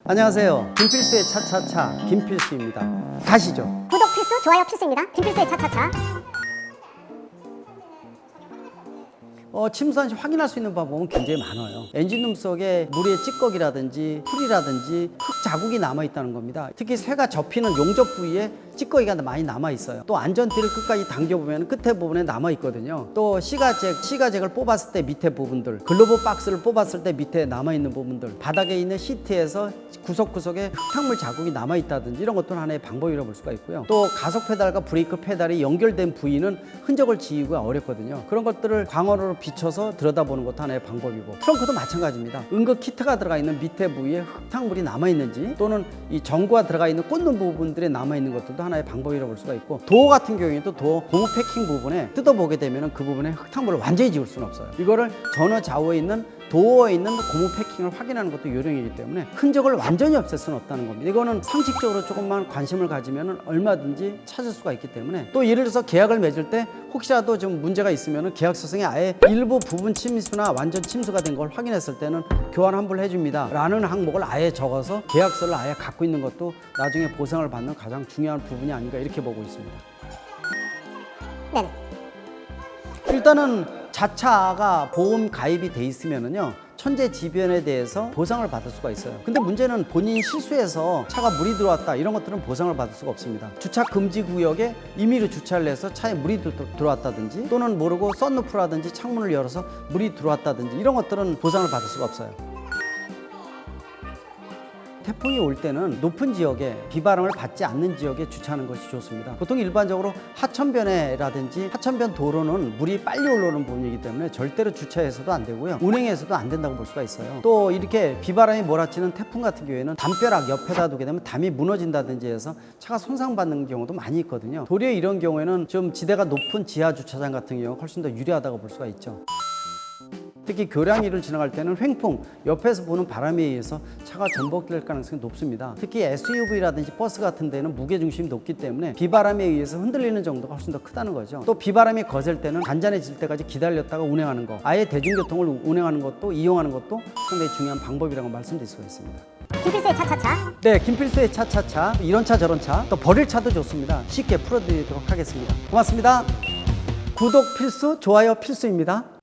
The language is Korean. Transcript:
안녕하세요. 김필수의 차차차 김필수입니다. 가시죠. 구독 필수, 좋아요 필수입니다. 김필수의 차차차. 침수한지 확인할 수 있는 방법은 굉장히 많아요. 엔진룸 속에 물의 찌꺼기라든지 풀이라든지 흙 자국이 남아있다는 겁니다. 특히 새가 접히는 용접 부위에 찌꺼기가 많이 남아있어요. 또 안전띠를 끝까지 당겨보면 끝에 부분에 남아있거든요. 또 시가잭을 뽑았을 때 밑에 부분들, 글로브 박스를 뽑았을 때 밑에 남아있는 부분들, 바닥에 있는 시트에서 구석구석에 흙탕물 자국이 남아있다든지 이런 것도 하나의 방법이라고 볼 수가 있고요. 또 가속 페달과 브레이크 페달이 연결된 부위는 흔적을 지우기가 어렵거든요. 그런 것들을 광원으로 비춰서 들여다보는 것도 하나의 방법이고, 트렁크도 마찬가지입니다. 응급 키트가 들어가 있는 밑에 부위에 흙탕물이 남아있는지, 또는 이 전구가 들어가 있는 꽂는 부분들에 남아있는 것들도 하나의 방법이라고 볼 수가 있고, 도어 같은 경우에도 도어 고무 패킹 부분에 뜯어보게 되면 그 부분에 흙탕물을 완전히 지울 수는 없어요. 이거를 전원 좌우에 있는 도어에 있는 고무 패킹을 확인하는 것도 요령이기 때문에 흔적을 완전히 없앨 수는 없다는 겁니다. 이거는 상식적으로 조금만 관심을 가지면 얼마든지 찾을 수가 있기 때문에, 또 예를 들어서 계약을 맺을 때 혹시라도 좀 문제가 있으면 계약서상에 아예 일부 부분 침수나 완전 침수가 된 걸 확인했을 때는 교환 환불을 해줍니다 라는 항목을 아예 적어서 계약서를 아예 갖고 있는 것도 나중에 보상을 받는 가장 중요한 부분이 아닌가, 이렇게 보고 있습니다. 네네. 일단은 자차가 보험 가입이 돼 있으면은요, 천재지변에 대해서 보상을 받을 수가 있어요. 근데 문제는 본인이 실수해서 차가 물이 들어왔다, 이런 것들은 보상을 받을 수가 없습니다. 주차 금지 구역에 임의로 주차를 해서 차에 물이 들어왔다든지, 또는 모르고 썬루프라든지 창문을 열어서 물이 들어왔다든지 이런 것들은 보상을 받을 수가 없어요. 태풍이 올 때는 높은 지역에, 비바람을 받지 않는 지역에 주차하는 것이 좋습니다. 보통 일반적으로 하천변에라든지 하천변 도로는 물이 빨리 올라오는 부분이기 때문에 절대로 주차해서도 안 되고요, 운행해서도 안 된다고 볼 수가 있어요. 또 이렇게 비바람이 몰아치는 태풍 같은 경우에는 담벼락 옆에다 두게 되면 담이 무너진다든지 해서 차가 손상받는 경우도 많이 있거든요. 도리어 이런 경우에는 좀 지대가 높은 지하 주차장 같은 경우가 훨씬 더 유리하다고 볼 수가 있죠. 특히 교량이를 지나갈 때는 횡풍, 옆에서 부는 바람에 의해서 차가 전복될 가능성이 높습니다. 특히 SUV라든지 버스 같은 데는 무게중심이 높기 때문에 비바람에 의해서 흔들리는 정도가 훨씬 더 크다는 거죠. 또 비바람이 거셀 때는 잔잔해질 때까지 기다렸다가 운행하는 거, 아예 대중교통을 운행하는 것도, 이용하는 것도 상당히 중요한 방법이라고 말씀드릴 수가 있습니다. 김필수의 차차차. 네, 김필수의 차차차, 이런 차 저런 차, 또 버릴 차도 좋습니다. 쉽게 풀어드리도록 하겠습니다. 고맙습니다. 구독 필수, 좋아요 필수입니다.